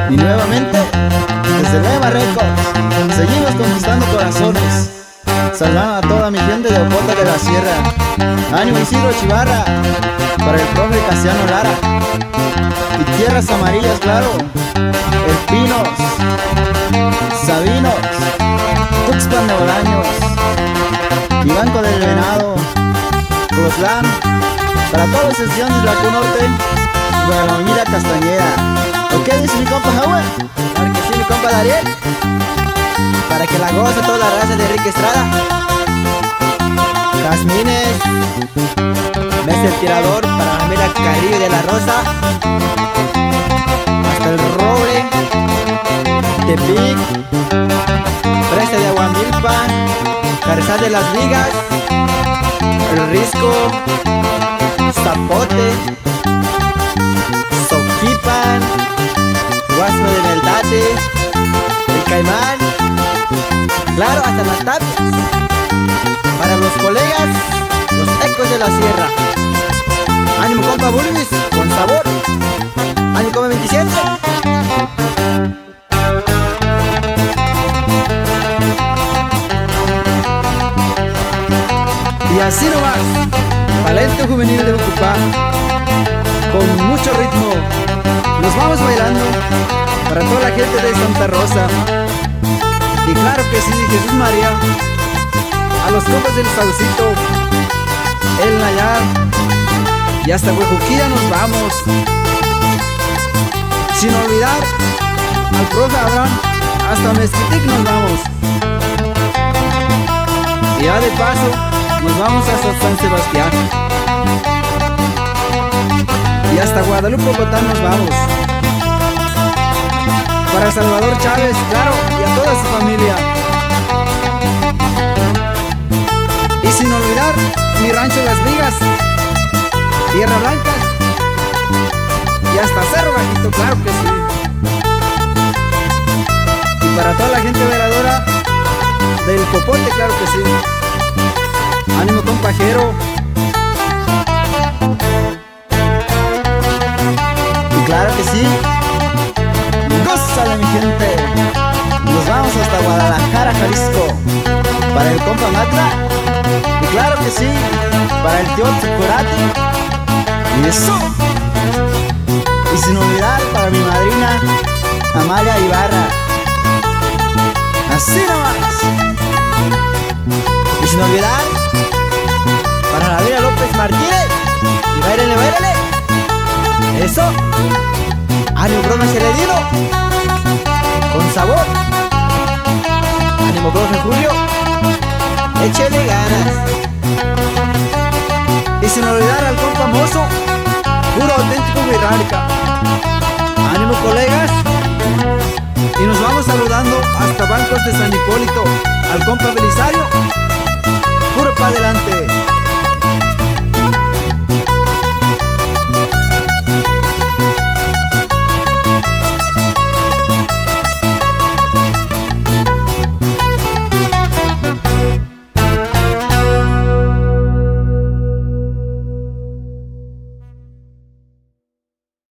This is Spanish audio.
Y nuevamente, desde Lema Records, seguimos conquistando corazones. Saludando a toda mi gente de Ocota de la Sierra. Ánimo Isidro Chivarra, para el profe Casiano Lara. Y Tierras Amarillas, claro. El Pinos, Sabinos, Tuxpan de Bolaños, y Banco del Venado, Roslán, para toda la sección de Laco Norte y para la avenida Castañeda. ¿Ok? Dice mi compa Howard. Claro que sí, mi compa Dariel. Para que la goce toda la raza de Enrique Estrada. Jazmines, Messi el Tirador, para la familia Carrillo de la Rosa. Hasta el Roble, Tepic, Fresa de Aguamilpa, Carrizal de las Ligas, El Risco, Zapote, Soquipan, Guasmo de Meldate, El Caimán, claro, hasta las tapias. Para los colegas, los ecos de la sierra. Ánimo compa Bulbis, con sabor. Ánimo compa 27. Y así nomás, talento juvenil de Ucupá, con mucho ritmo, nos vamos bailando para toda la gente de Santa Rosa. Y claro que sí, Jesús María, a los compas del Saucito, El Nayar, y hasta Huejuquilla nos vamos. Sin olvidar al profe Abraham, hasta Mezquitic nos vamos. Y ya de paso, nos vamos hasta San Sebastián. Y hasta Guadalupe, Bogotá nos vamos. Para Salvador Chávez, claro, y a toda su familia. Y sin olvidar mi rancho Las Vigas, Tierra Blanca, y hasta Cerro Bajito, claro que sí. Y para toda la gente veladora del Popote, claro que sí. Ánimo compajero. Y claro que sí, gózale mi gente. Nos vamos hasta Guadalajara, Jalisco, para el compa Matra. Y claro que sí, para el tío Chocolate. Y eso. Y sin olvidar para mi madrina Amalia Ibarra. Así nomás. Y sin olvidar para la Vira López Martínez. Y báilele, báilele. Eso. Ánimo profe Celedino, con sabor. Ánimo profe Julio, échele ganas. Y sin olvidar al compa Mozo, puro auténtico Virrárica. Ánimo colegas. Y nos vamos saludando hasta Bancos de San Hipólito, al compa Belisario, puro para adelante.